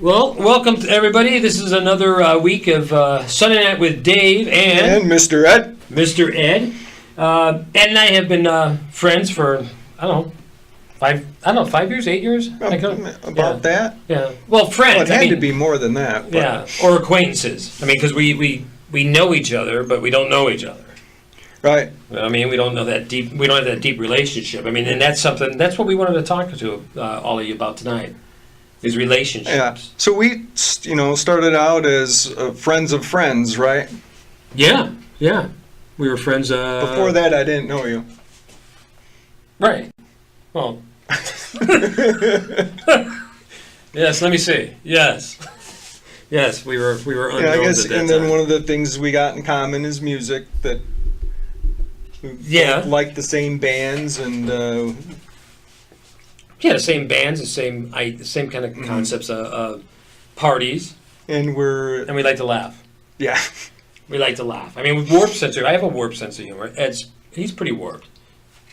Well, welcome to everybody. This is another week of Sunday Night with Dave and Mr. Ed. Mr. Ed. Ed and I have been friends for, I don't know, 5 years, 8 years? About that? Yeah. Well, friends. Well, it had to be more than that. But. Yeah, or acquaintances. I mean, because we know each other, but we don't know each other. Right. I mean, we don't know that deep. We don't have that deep relationship. I mean, and that's what we wanted to talk to all of you about tonight. Is relationships. Yeah. So we, started out as friends of friends, right? Yeah. We were friends. Before that, I didn't know you. Right. Well. Yes. Let me see. Yes. Yes. We were. Yeah, I guess. And then one of the things we got in common is music. That. We both like the same bands and. Yeah, the same bands, the same kind of concepts, parties, and we like to laugh. Yeah, we like to laugh. I mean, with warped sense of, I have a warped sense of humor. He's pretty warped.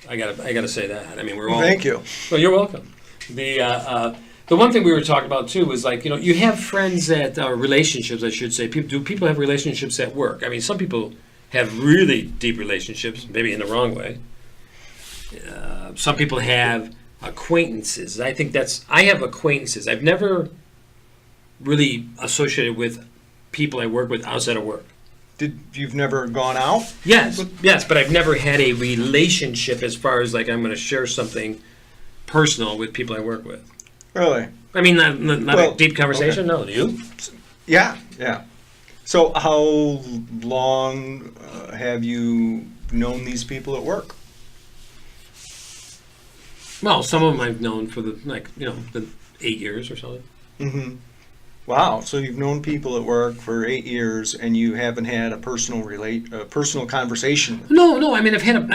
I gotta say that. I mean, we're all. Thank you. Well, you're welcome. The one thing we were talking about too was like, you have friends that relationships, I should say. Do people have relationships at work? I mean, some people have really deep relationships, maybe in the wrong way. Some people have acquaintances. I have acquaintances. I've never really associated with people I work with outside of work. You've never gone out? Yes, but I've never had a relationship as far as like I'm going to share something personal with people I work with. Really? I mean, not a deep conversation. Okay. No, you? Yeah. So how long have you known these people at work? Well, some of them I've known for the 8 years or something. Mm-hmm. Wow. So you've known people at work for 8 years, and you haven't had a personal conversation. No. I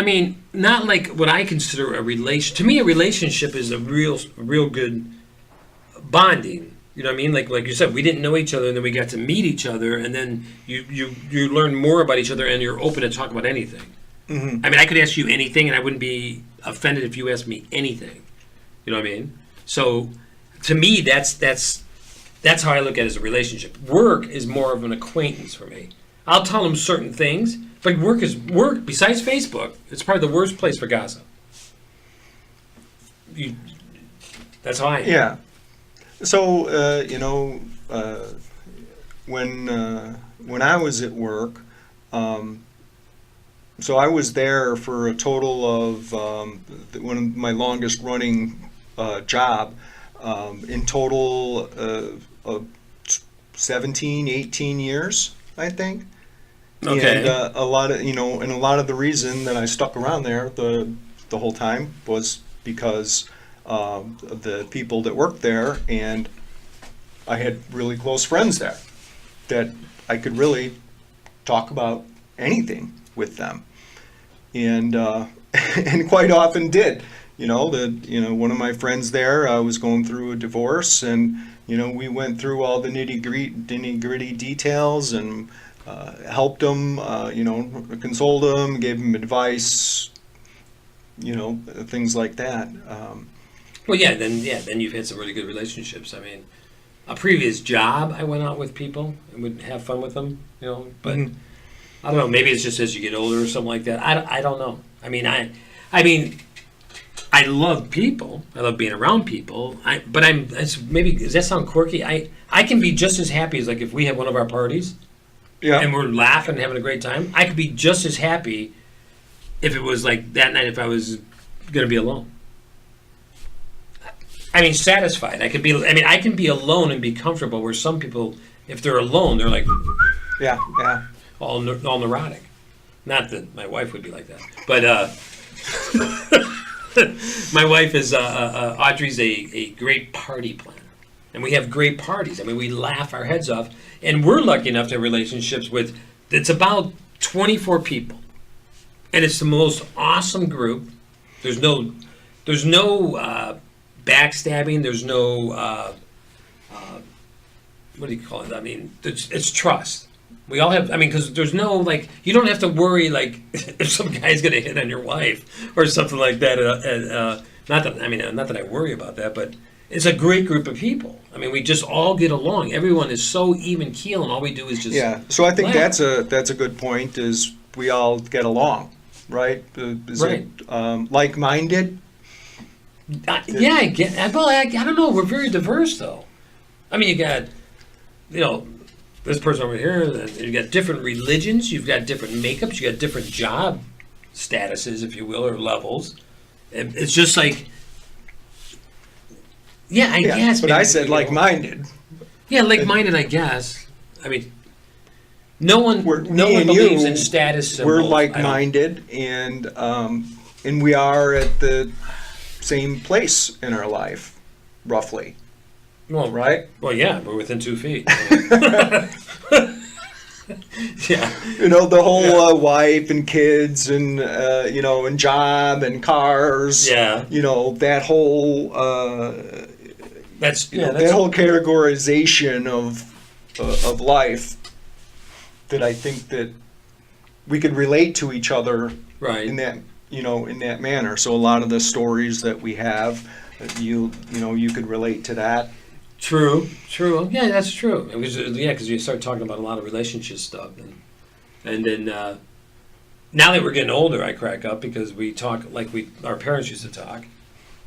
mean, not like what I consider a relation. To me, a relationship is a real good bonding. You know what I mean? Like you said, we didn't know each other, and then we got to meet each other, and then you learn more about each other, and you're open to talk about anything. Mm-hmm. I mean, I could ask you anything, and I wouldn't be offended if you asked me anything. You know what I mean? So, to me, that's how I look at it as a relationship. Work is more of an acquaintance for me. I'll tell them certain things, but work. Besides Facebook, it's probably the worst place for gossip. That's how I am. Yeah. So, when I was at work. So I was there for a total of one of my longest running job, in total of 17, 18 years, I think. Okay. And a lot of the reason that I stuck around there the whole time was because of the people that worked there, and I had really close friends there that I could really talk about anything with them, and and quite often did. One of my friends there was going through a divorce, and we went through all the nitty gritty details and helped him, consoled him, gave him advice, things like that. Then you've had some really good relationships. I mean, a previous job, I went out with people and would have fun with them, but. Mm-hmm. I don't know. Maybe it's just as you get older or something like that. I don't know. I mean, I love people. I love being around people. Does that sound quirky? I can be just as happy as like if we have one of our parties, and we're laughing and having a great time. I could be just as happy if it was like that night if I was going to be alone. I mean, satisfied. I can be alone and be comfortable. Where some people, if they're alone, they're like, yeah. All neurotic. Not that my wife would be like that, but my wife is Audrey's a great party planner, and we have great parties. I mean, we laugh our heads off, and we're lucky enough to have relationships with. It's about 24 people, and it's the most awesome group. There's no backstabbing. There's no what do you call it? I mean, it's trust. We all have, because there's no, you don't have to worry, if some guy's going to hit on your wife or something like that. Not that I worry about that, but it's a great group of people. mean, we just all get along. Everyone is so even keel, and all we do is just Yeah, so I think laugh. that's a good point, is we all get along, right? Is Right. it like-minded? Yeah, I get. Well, I don't know. We're very diverse, though. I mean, you got, you know, this person over here. Then you got different religions. You've got different makeups. You got different job statuses, if you will, or levels. It's just like, yeah, I Yeah, guess. but maybe, I said you know, like-minded. Yeah, like-minded, I guess. I mean, no one Me and believes you, in status symbols. we're I don't- like-minded, and we are at the same place in our life, roughly, Well, right? Well, yeah, we're within 2 feet. Yeah. You know, the whole Yeah. wife and kids and and job and cars. Yeah. You know, that whole That's you yeah. know, That's that whole categorization of life, that I think that we could relate to each other right. in that in that manner. So a lot of the stories that we have, you could relate to that. True. Yeah, that's true. Because you start talking about a lot of relationship stuff, and then now that we're getting older, I crack up because we talk like our parents used to talk.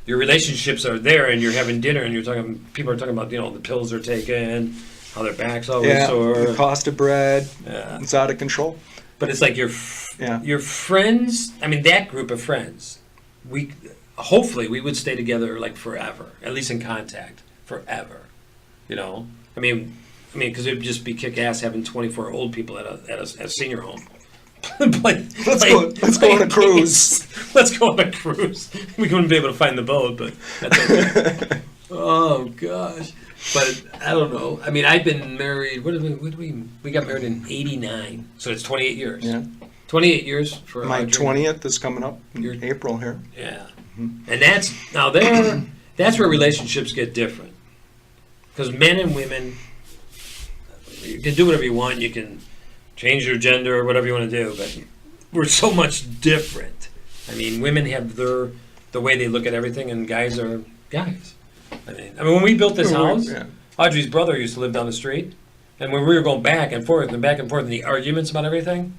Your relationships are there, and you're having dinner, and people are talking about the pills they're taking, how their back's always Yeah, sore. the cost of bread, Yeah. it's out of control. But it's like Yeah. your friends. I mean, that group of friends. Hopefully we would stay together like forever, at least in contact forever. I mean, because it would just be kick ass having 24 old people at a senior home. Let's go on a cruise. Let's go on a cruise. We wouldn't be able to find the boat, but that's okay. Oh gosh. But I don't know. I mean, I've been married. We got married in '89, so it's 28 years. Yeah. 28 years for My our dream. 20th is coming up in Your- April here. Yeah, and that's where relationships get different. Because men and women, you can do whatever you want. You can change your gender or whatever you want to do, but we're so much different. I mean, women have the way they look at everything, and guys are guys. I mean, when we built this house, Yeah. Audrey's brother used to live down the street, and when we were going back and forth and back and forth in the arguments about everything,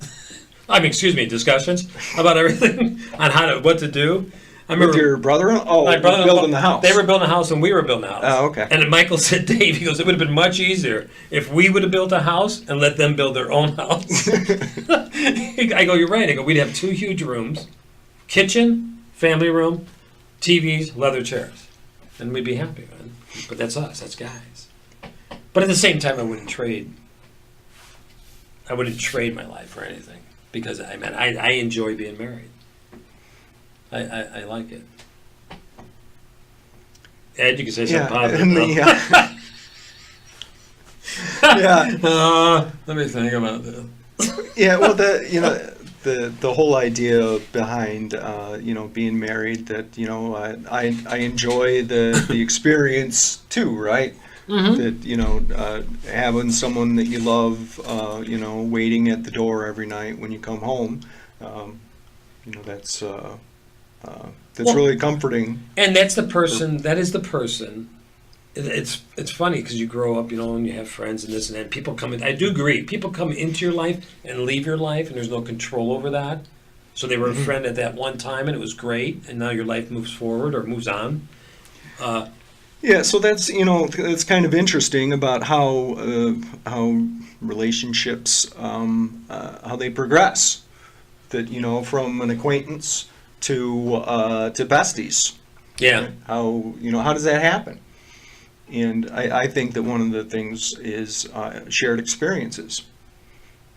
discussions about everything on what to do. I With remember your brother? Oh, my brother building the house. They were building a house and we were building a house. Oh, okay. And then Michael said, Dave, he goes, it would have been much easier if we would have built a house and let them build their own house. I go, you're right. I go, we'd have 2 huge rooms, kitchen, family room, TVs, leather chairs, and we'd be happy, man. But that's us. That's guys. But at the same time, I wouldn't trade my life for anything because I enjoy being married. I like it. Ed, you can say something positive. and though. yeah. Let me think about this. Yeah, well, the whole idea behind being married, that I enjoy the experience too, right? Mm-hmm. That having someone that you love, waiting at the door every night when you come home, that's really comforting. And that's the person. That is the person. It's funny because you grow up, and you have friends and this and that. People come in. I do agree. People come into your life and leave your life, and there's no control over that. So they were a friend at that one time, and it was great. And now your life moves forward or moves on. Yeah, so that's it's kind of interesting about how relationships how they progress. That from an acquaintance to besties. Yeah. How does that happen? And I think that one of the things is shared experiences.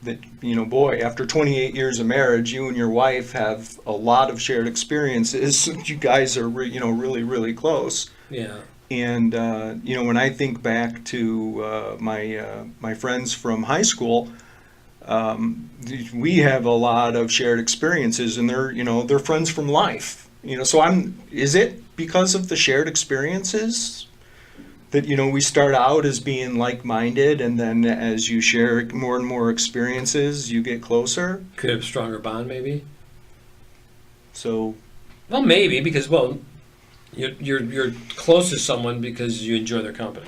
That boy, after 28 years of marriage, you and your wife have a lot of shared experiences. You guys are really, really close. Yeah. And when I think back to my friends from high school, we have a lot of shared experiences, and they're friends from life. So is it because of the shared experiences that we start out as being like-minded, and then as you share more and more experiences, you get closer? Could have a stronger bond, maybe. So, Well, maybe because you're close to someone because you enjoy their company.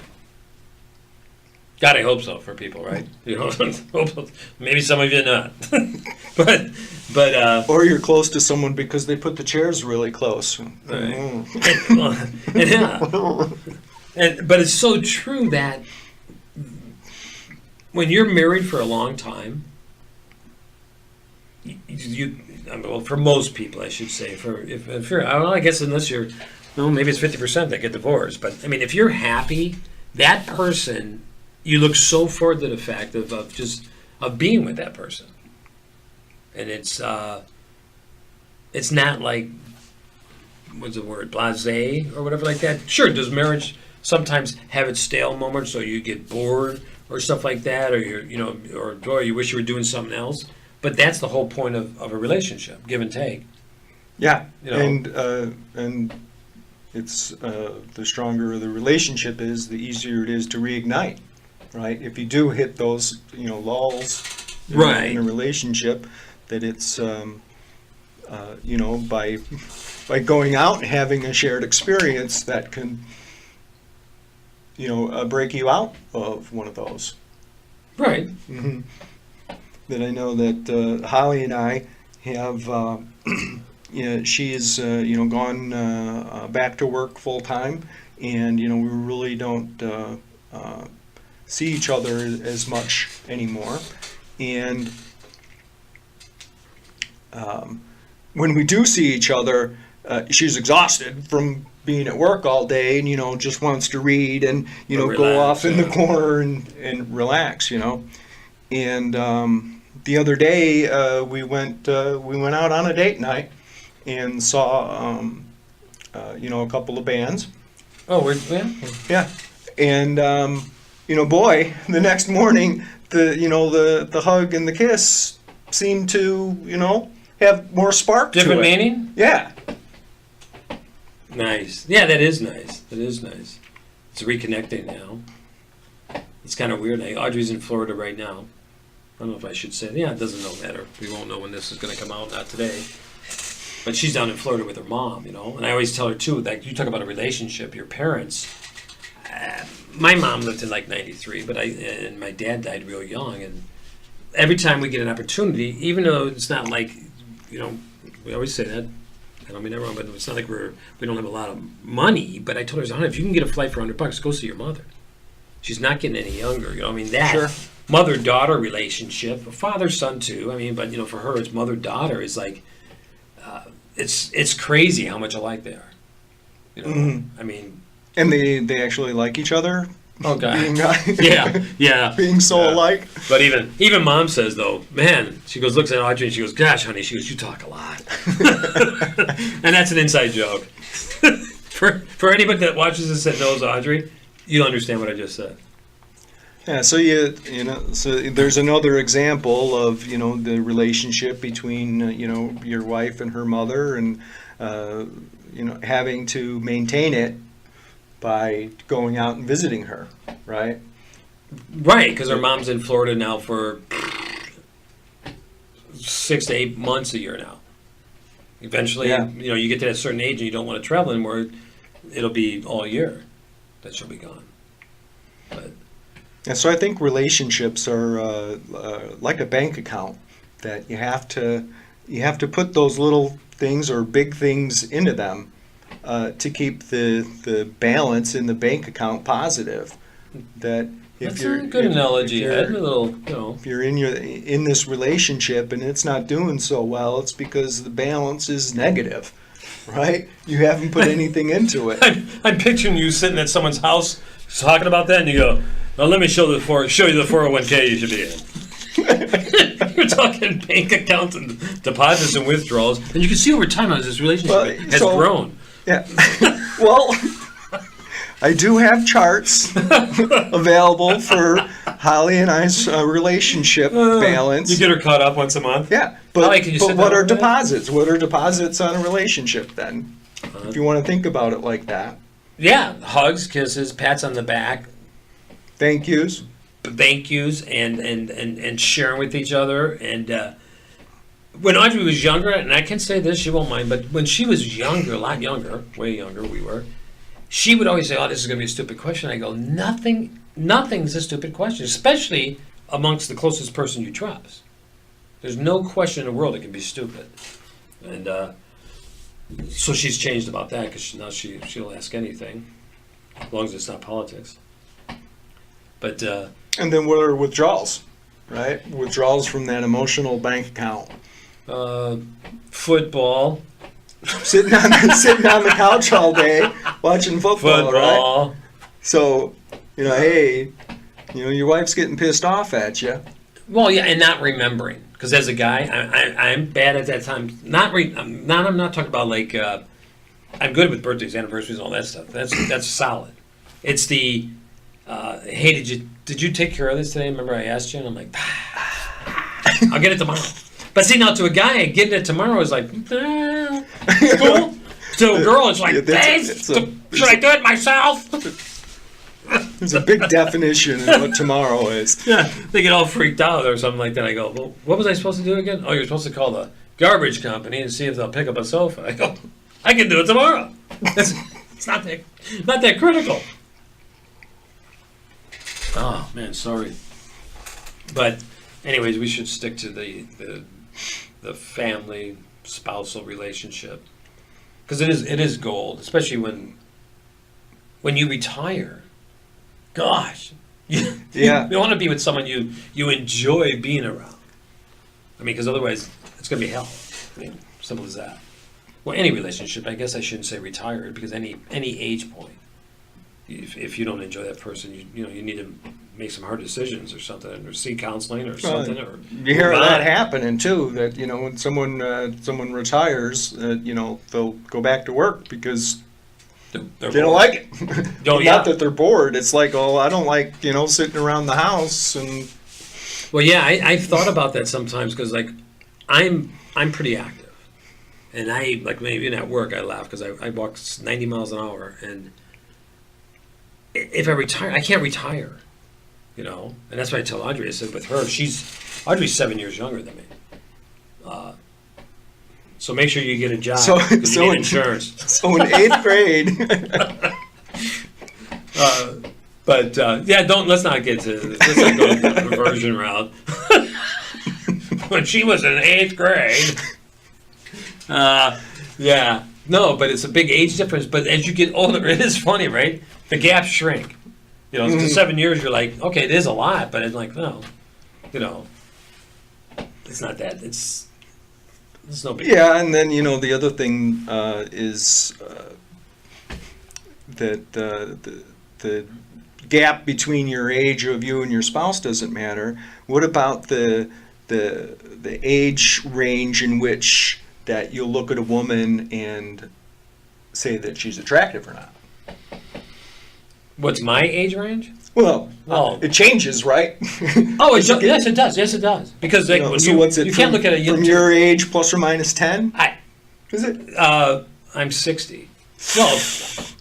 God, I hope so for people, right? You know, hope, maybe some of you not, but Or you're close to someone because they put the chairs really close. right. But it's so true that when you're married for a long time, I mean, well, for most people, I should say, if you're, I don't know, I guess unless you're, no, maybe it's 50% that get divorced, but I mean, if you're happy, that person, you look so forward to the fact of just of being with that person, and it's not like, what's the word, blasé or whatever like that. Sure, does marriage sometimes have its stale moments, so you get bored or stuff like that, or or you wish you were doing something else. But that's the whole point of a relationship, give and take. Yeah, You know? and it's the stronger the relationship is, the easier it is to reignite, right? If you do hit those lulls Right. in a relationship, that it's by going out and having a shared experience that can break you out of one of those. Right. Mm-hmm. That I know that Holly and I have, she's gone back to work full time, and we really don't see each other as much anymore. And when we do see each other, she's exhausted from being at work all day, and just wants to read and Or go relax, off in the yeah. corner and relax, And the other day we went out on a date night and saw a couple of bands. Oh, yeah. Yeah, and boy, the next morning the hug and the kiss seemed to have more spark Different to it. meaning? Yeah. Nice. Yeah, that is nice. That is nice. It's reconnecting now. It's kind of weird. Audrey's in Florida right now. I don't know if I should say. Yeah, it doesn't matter. We won't know when this is going to come out. Not today. But she's down in Florida with her mom, And I always tell her, too, like, you talk about a relationship, your parents. My mom lived in, like, 93, and my dad died real young. And every time we get an opportunity, even though it's not like, we always say that. I don't mean that wrong, but it's not like we don't have a lot of money. But I told her, honey, if you can get a flight for $100, go see your mother. She's not getting any younger. I mean, that Sure. mother-daughter relationship, father-son too. I mean, but for her, it's mother-daughter is like, it's crazy how much alike they are. Mhm. I mean, And they actually like each other. oh god, Being, yeah. being so Yeah. alike. But even mom says though, man, she goes looks at Audrey and she goes, gosh, honey, she goes, you talk a lot, and that's an inside joke. for anybody that watches this that knows Audrey, you'll understand what I just said. Yeah, so so there's another example of the relationship between your wife and her mother, and having to maintain it by going out and visiting her, right? Right, because her mom's in Florida now for 6 to 8 months a year now. Eventually, Yeah. you get to that certain age and you don't want to travel anymore. It'll be all year that she'll be gone. But And so I think relationships are like a bank account, that you have to put those little things or big things into them to keep the balance in the bank account positive. That if that's you're a good analogy, if Ed. A you're, little, if you're in this relationship and it's not doing so well, it's because the balance is negative, right? You haven't put anything into it. I'm picturing you sitting at someone's house talking about that, and you go, "Well, let me show you the 401k you should be in." We're talking bank accounts and deposits and withdrawals, and you can see over time how this relationship has grown. Yeah. Well, I do have charts available for Holly and I's relationship balance. You get her caught up once a month. Yeah, but, Holly, can you sit but what down are for a minute? deposits? What are deposits on a relationship then? Uh-huh. If you want to think about it like that. Yeah, hugs, kisses, pats on the back, Thank yous. thank yous, and sharing with each other. And when Audrey was younger, and I can say this, she won't mind, but when she was younger, a lot younger, way younger we were, she would always say, "Oh, this is going to be a stupid question." I go, nothing's a stupid question, especially amongst the closest person you trust. There's no question in the world it can be stupid. And so she's changed about that because now she'll ask anything, as long as it's not politics. But And then what are withdrawals, right? Withdrawals from that emotional bank account. football, Sitting on the couch all day watching football, right? So, hey, your wife's getting pissed off at you. Well, yeah, and not remembering. Because as a guy, I'm bad at that time. I'm not talking about like I'm good with birthdays, anniversaries, and all that stuff. That's solid. It's the hey, did you take care of this today? Remember I asked you, and I'm like, I'll get it tomorrow. But see, now to a guy, getting it tomorrow is like, it's cool. To a girl, it's like, thanks. Should I do it myself? There's a big definition in what tomorrow is. Yeah, they get all freaked out or something like that. I go, well, what was I supposed to do again? Oh, you're supposed to call the garbage company and see if they'll pick up a sofa. I go, I can do it tomorrow. It's not that critical. Oh man, sorry. But anyways, we should stick to the family spousal relationship because it is gold, especially when you retire. Gosh, you want to be with someone you enjoy being around. I mean, because otherwise it's going to be hell. I mean, simple as that. Well, any relationship, I guess I shouldn't say retired because any age point, if you don't enjoy that person, you need to make some hard decisions or something, or seek counseling or something. Or you hear that happening too. That when someone retires, they'll go back to work because they don't like it. Not that they're bored. It's like, I don't like sitting around the house and. Well, yeah, I've thought about that sometimes because like I'm pretty active, and I like maybe at work I laugh because I walk 90 miles an hour, and if I retire, I can't retire, and that's what I tell Audrey. I said with her, Audrey's 7 years younger than me. So make sure you get a job because you need insurance. So in 8th grade. Let's not go the conversion route. When she was in 8th grade. No, but it's a big age difference. But as you get older, it is funny, right? The gaps shrink. To 7 years, you're like, okay, it is a lot, but it's like, no, it's not that. It's no big deal. Yeah, and then the other thing is that the gap between your age of you and your spouse doesn't matter. What about the age range in which that you'll look at a woman and say that she's attractive or not? What's my age range? Well, it changes, right? Oh, yes, it does. Yes, it does. Because so what's it? You can't look at it from your age plus or minus 10. Is it? I'm 60. No,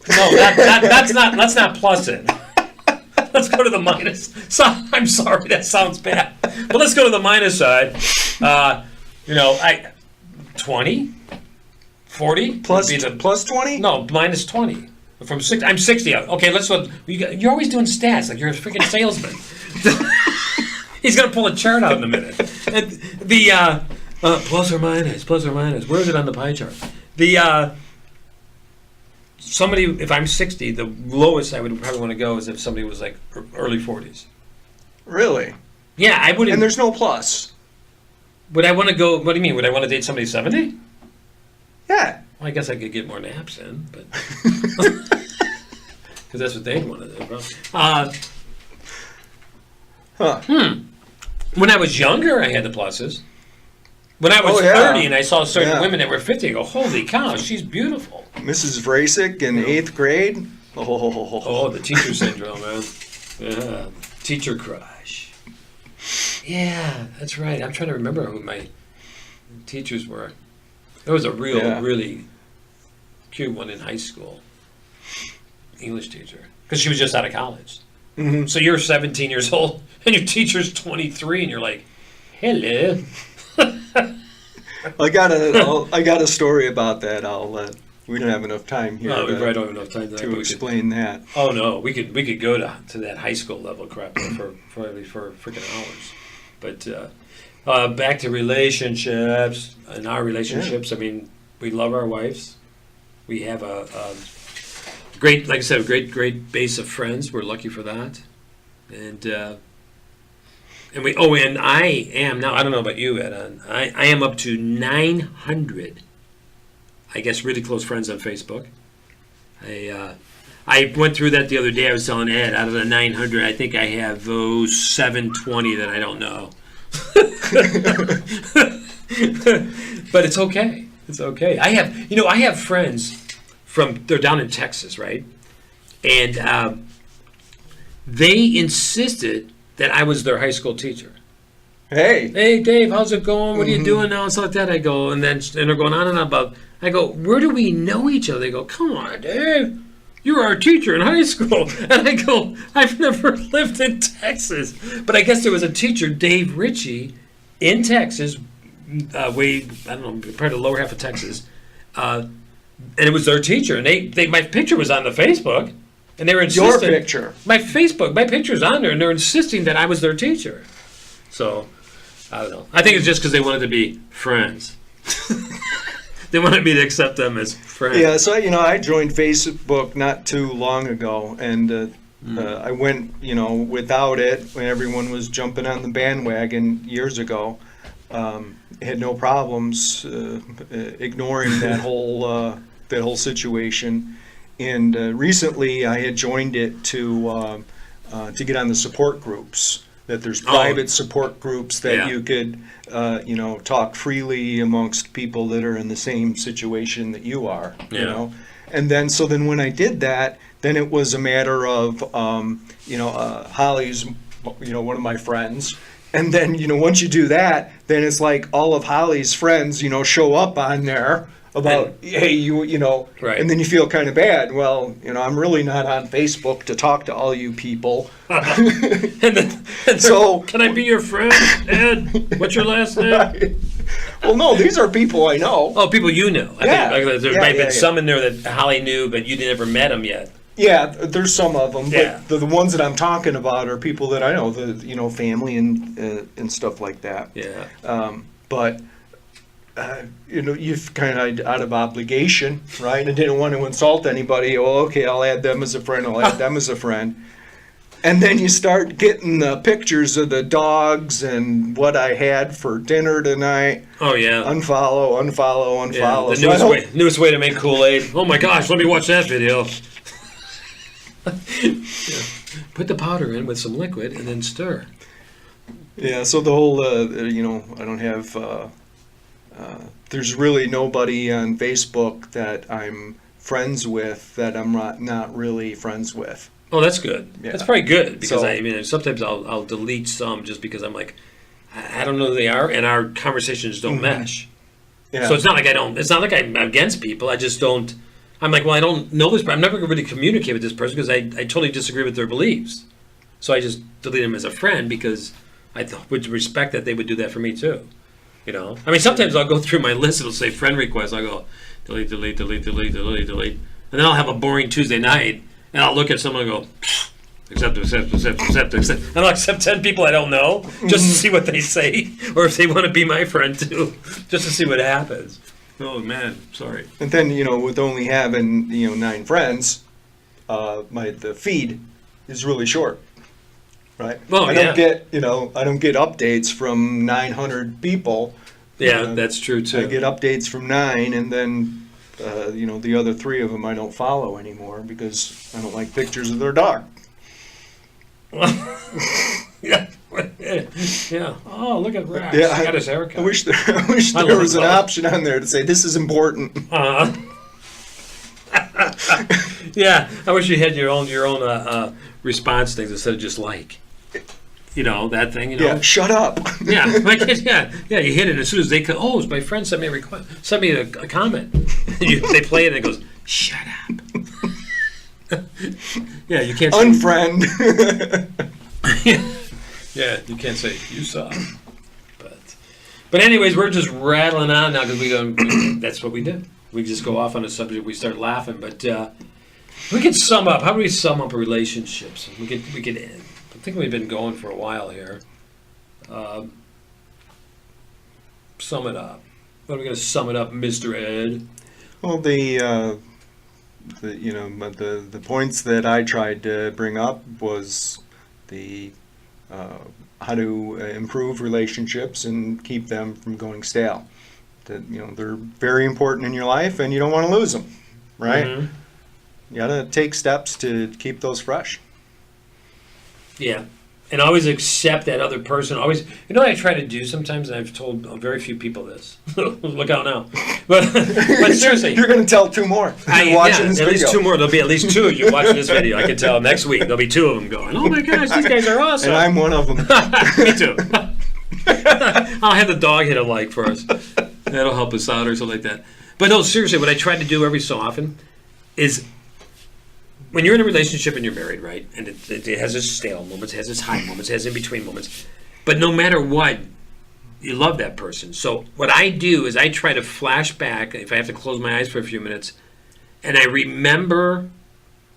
that's not. Let's not plus it. Let's go to the minus. So, I'm sorry, that sounds bad. But let's go to the minus side. 20, 40 plus 20. No, minus 20. From 60, I'm 60. Okay, let's go. You're always doing stats like you're a freaking salesman. He's gonna pull a chart out in a minute. And the plus or minus. Where is it on the pie chart? Somebody. If I'm 60, the lowest I would probably want to go is if somebody was like early 40s. Really? Yeah, I wouldn't. And there's no plus. Would I want to go? What do you mean? Would I want to date somebody 70? Yeah. Well, I guess I could get more naps in, but because that's what they'd want to do. When I was younger, I had the pluses. When I was 30 and I saw certain women that were 50, I go, holy cow, she's beautiful. Mrs. Vrasic in 8th grade. Oh, the teacher syndrome, man. Yeah, teacher crush. Yeah, that's right. I'm trying to remember who my teachers were. There was a really cute one in high school. English teacher. Because she was just out of college. Mm-hmm. So you're 17 years old, and your teacher's 23, and you're like, hello. I got a story about that. I'll we don't have enough time here No, we probably don't have enough time to explain that. Oh no, we could go to that high school level crap for freaking hours. But back to relationships and our relationships. I mean, we love our wives. We have a great, like I said, a great base of friends. We're lucky for that. And we. Oh, and I am now. I don't know about you, Ed. I am up to 900. I guess really close friends on Facebook. I went through that the other day. I was telling Ed, out of the 900, I think I have 720 that I don't know. But it's okay. It's okay. I have friends they're down in Texas, right? And they insisted that I was their high school teacher. Hey, Dave, how's it going? What are you doing now? And stuff like that. I go, and they're going on and on about. I go, where do we know each other? They go, come on, Dave, you were our teacher in high school. And I go, I've never lived in Texas, but I guess there was a teacher, Dave Ritchey, in Texas, way I don't know, part of the lower half of Texas, and it was their teacher. And they my picture was on the Facebook, and they were insisting. Your picture. My picture's on there, and they're insisting that I was their teacher. So. I don't know. I think it's just because they wanted to be friends. They wanted me to accept them as friends. Yeah, so I joined Facebook not too long ago, and I went without it when everyone was jumping on the bandwagon years ago. Had no problems ignoring that whole situation, and recently I had joined it to get on the support groups. That there's private support groups that you could, talk freely amongst people that are in the same situation that you are, you know. And then when I did that, then it was a matter of, Holly's, one of my friends. And then, once you do that, then it's like all of Holly's friends, show up on there about, hey, right. And then you feel kind of bad. Well, I'm really not on Facebook to talk to all you people. and so, can I be your friend, Ed? What's your last name? Right. Well, no, these are people I know. Oh, people you know. I think there might have been some in there that Holly knew, but you never met them yet. Yeah, there's some of them, but the ones that I'm talking about are people that I know, family and stuff like that. Yeah. But. You've kind of out of obligation, right? And didn't want to insult anybody. Well, okay, I'll add them as a friend. I'll add them as a friend. And then you start getting the pictures of the dogs and what I had for dinner tonight. Oh yeah. Unfollow. Yeah, the newest way to make Kool-Aid. Oh my gosh, let me watch that video. Put the powder in with some liquid and then stir. Yeah. So the whole, I don't have. There's really nobody on Facebook that I'm friends with that I'm not really friends with. Oh, that's good. Yeah. That's probably good because sometimes I'll delete some just because I'm like, I don't know who they are, and our conversations don't mesh. Yeah. So it's not like I'm against people. I just don't. I'm like, well, I don't know this, but I'm never going to really communicate with this person because I totally disagree with their beliefs. So I just delete them as a friend because I would respect that they would do that for me too. I mean, sometimes I'll go through my list. It'll say friend request. I'll go delete, and then I'll have a boring Tuesday night, and I'll look at someone and go accept, and I'll accept 10 people I don't know just to see what they say, or if they want to be my friend too, just to see what happens. Oh man, sorry. And then with only having 9 friends, the feed is really short. Right. Well, I don't get updates from 900 people. Yeah, that's true too. I get updates from 9, and then the other 3 of them I don't follow anymore because I don't like pictures of their dog. Yeah. Oh, look at Rex. Yeah, he got his haircut. I wish there was an option on there to say this is important. Yeah, I wish you had your own response things instead of just like. That thing, Yeah, shut up. Yeah, my kids, yeah, you hit it as soon as they could. Oh, my friend sent me a comment. They play it and it goes, shut up. Yeah, you can't say. Unfriend. Yeah, you can't say, you suck. But anyways, we're just rattling on now because that's what we do. we just go off on a subject, we start laughing. But we could sum up. How do we sum up relationships? We could. I think we've been going for a while here. Sum it up. What are we going to sum it up, Mr. Ed? Well, the points that I tried to bring up was the how to improve relationships and keep them from going stale. That they're very important in your life, and you don't want to lose them, right? Mm-hmm. You got to take steps to keep those fresh. Yeah. And always accept that other person. Always, what I try to do sometimes, and I've told very few people this. Look out now. But seriously. You're going to tell two more. Watching this at video. least two more. There'll be at least two of you watching this video. I can tell next week. There'll be two of them going, oh my gosh, these guys are awesome. And I'm one of them. Me too. I'll have the dog hit a like for us. That'll help us out or something like that. But no, seriously, what I try to do every so often is when you're in a relationship and you're married, right, and it has its stale moments, it has its high moments, it has in-between moments, but no matter what, you love that person. So what I do is I try to flash back, if I have to close my eyes for a few minutes, and I remember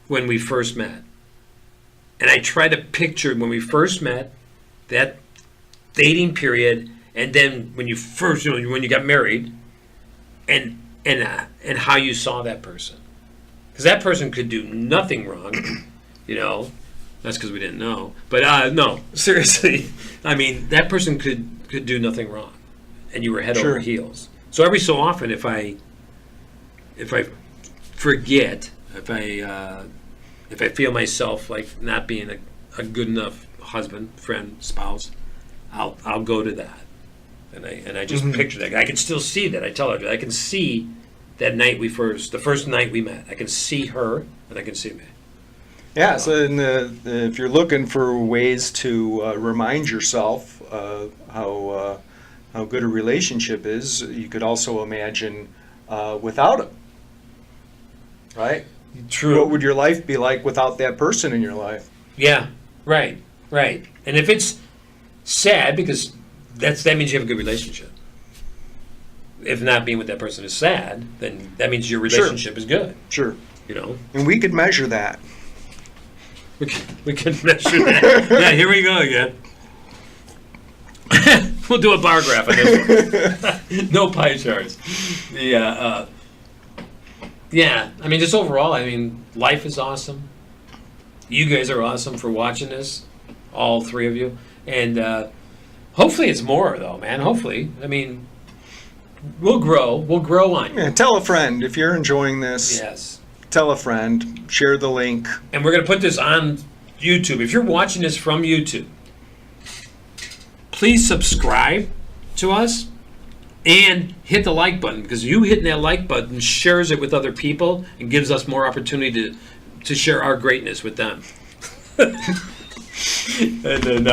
when we first met. And I try to picture when we first met, that dating period, and then when you first, when you got married, and how you saw that person. Because that person could do nothing wrong, That's because we didn't know. But no, seriously, I mean, that person could do nothing wrong, and you were head over heels. So every so often, if I forget, if I feel myself like not being a good enough husband, friend, spouse, I'll go to that, and I just picture that. I can still see that. I tell her I can see that night the first night we met. I can see her, and I can see me. Yeah, so if you're looking for ways to remind yourself how good a relationship is, you could also imagine without it, right? True. What would your life be like without that person in your life? Yeah, right. And if it's sad, because that means you have a good relationship. If not being with that person is sad, then that means your relationship is good. Sure. And we could measure that. We can measure that. Yeah, here we go again. We'll do a bar graph on this one. No pie charts. Yeah. I mean, just overall, life is awesome. You guys are awesome for watching this, all three of you. And hopefully it's more, though, man. Hopefully. We'll grow. We'll grow on you. Yeah, tell a friend if you're enjoying this. Yes. Tell a friend. Share the link. And we're going to put this on YouTube. If you're watching this from YouTube, please subscribe to us and hit the like button, because you hitting that like button shares it with other people and gives us more opportunity to share our greatness with them. And then,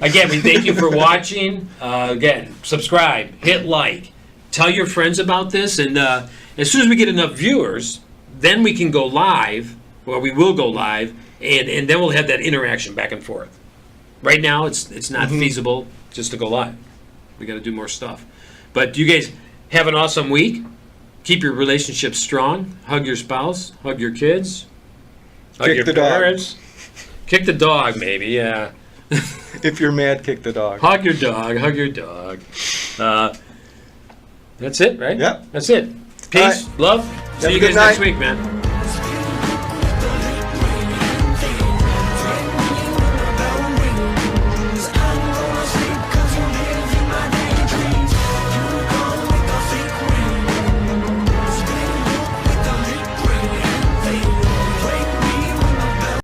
again, we thank you for watching. Again, subscribe, hit like, tell your friends about this, and as soon as we get enough viewers, then we can go live, or we will go live, and then we'll have that interaction back and forth. Right now, it's not feasible just to go live. We got to do more stuff. But you guys have an awesome week. Keep your relationship strong. Hug your spouse. Hug your kids. Hug Kick your the parents. Dog. Kick the dog, maybe, yeah. If you're mad, kick the dog. Hug your dog. Hug your dog. That's it, right? Yep. That's it. Peace, love. See you guys next week, man.